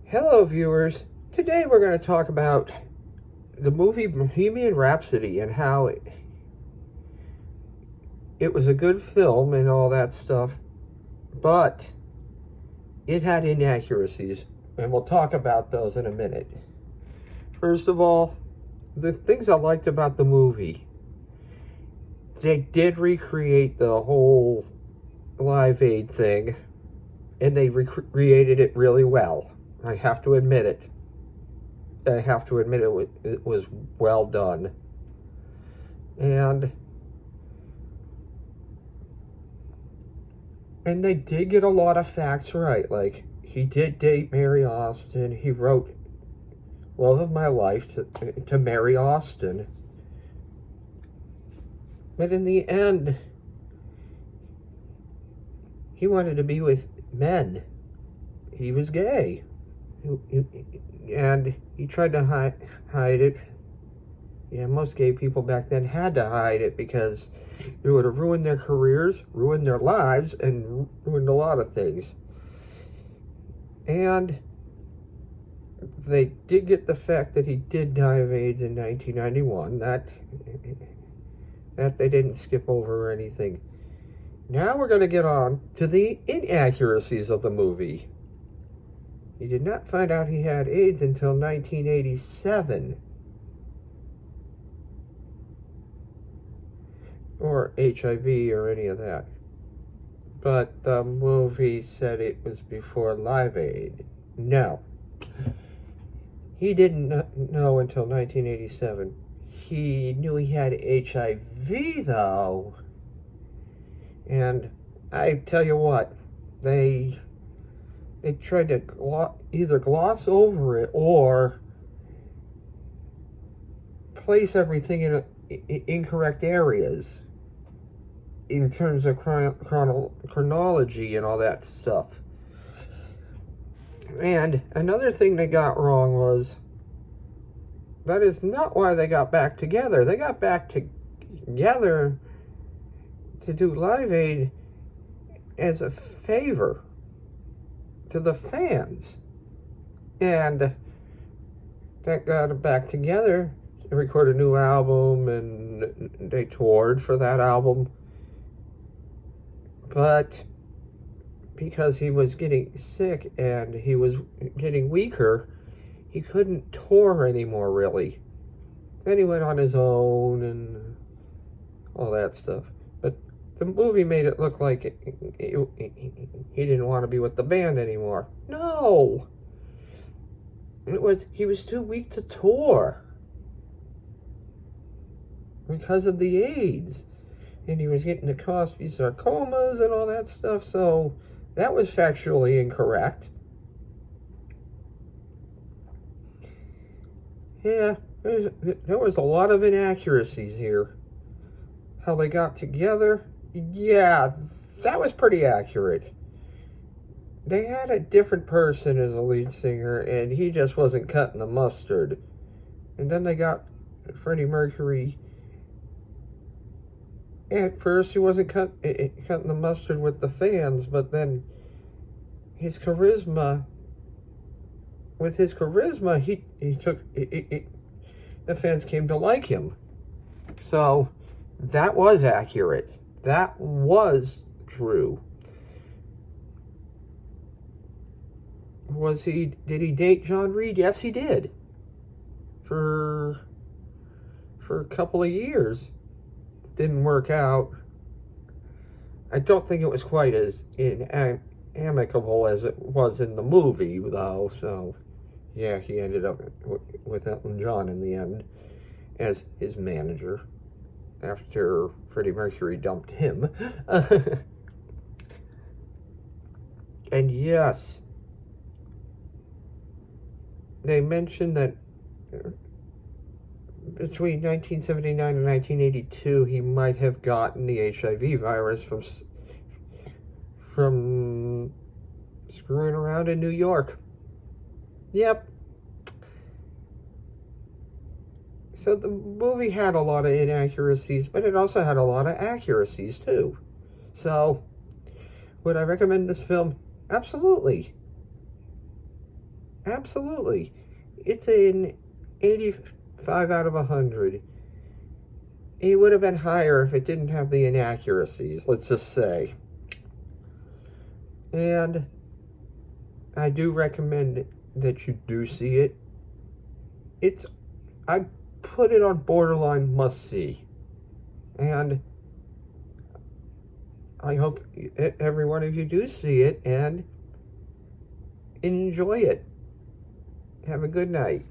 Hello, viewers. Today we're going to talk about the movie Bohemian Rhapsody and how it was a good film and all that stuff, but it had inaccuracies, and we'll talk about those in a minute. First of all, the things I liked about the movie, they did recreate the whole Live Aid thing, and they recreated it really well. I have to admit it. It was well done. And they did get a lot of facts right. Like, he did date Mary Austin. He wrote Love of My Life to Mary Austin. But in the end, he wanted to be with men. He was gay. And he tried to hide it. Yeah, most gay people back then had to hide it because it would have ruined their careers, ruined their lives, and ruined a lot of things. And they did get the fact that he did die of AIDS in 1991. That they didn't skip over or anything. Now we're going to get on to the inaccuracies of the movie. He did not find out he had AIDS until 1987. Or HIV or any of that. But the movie said it was before Live Aid. No. He didn't know until 1987. He knew he had HIV, though. And I tell you what, they tried to either gloss over it or place everything in incorrect areas in terms of chronology and all that stuff. And another thing they got wrong was that is not why they got back together. They got back together to do Live Aid as a favor to the fans. And that got them back together. They recorded a new album and they toured for that album. But because he was getting sick and he was getting weaker, he couldn't tour anymore, really. Then he went on his own and all that stuff. But the movie made it look like he didn't want to be with the band anymore. No! He was too weak to tour because of the AIDS. And he was getting the Cosby sarcomas and all that stuff, so that was factually incorrect. Yeah, there was a lot of inaccuracies here. How they got together, yeah, that was pretty accurate. They had a different person as a lead singer, and he just wasn't cutting the mustard. And then they got Freddie Mercury. At first, he wasn't cutting the mustard with the fans, but then the fans came to like him. So that was accurate. That was true. Did he date John Reed? Yes, he did. For a couple of years. Didn't work out. I don't think it was quite as amicable as it was in the movie, though. So, yeah, he ended up with Elton John in the end as his manager after Freddie Mercury dumped him. And yes, they mentioned that between 1979 and 1982, he might have gotten the HIV virus from screwing around in New York. Yep. So the movie had a lot of inaccuracies, but it also had a lot of accuracies, too. So, would I recommend this film? Absolutely. Absolutely. It's an 85 out of 100. It would have been higher if it didn't have the inaccuracies, let's just say. And I do recommend that you do see it. I put it on borderline must-see. And I hope every one of you do see it and enjoy it. Have a good night.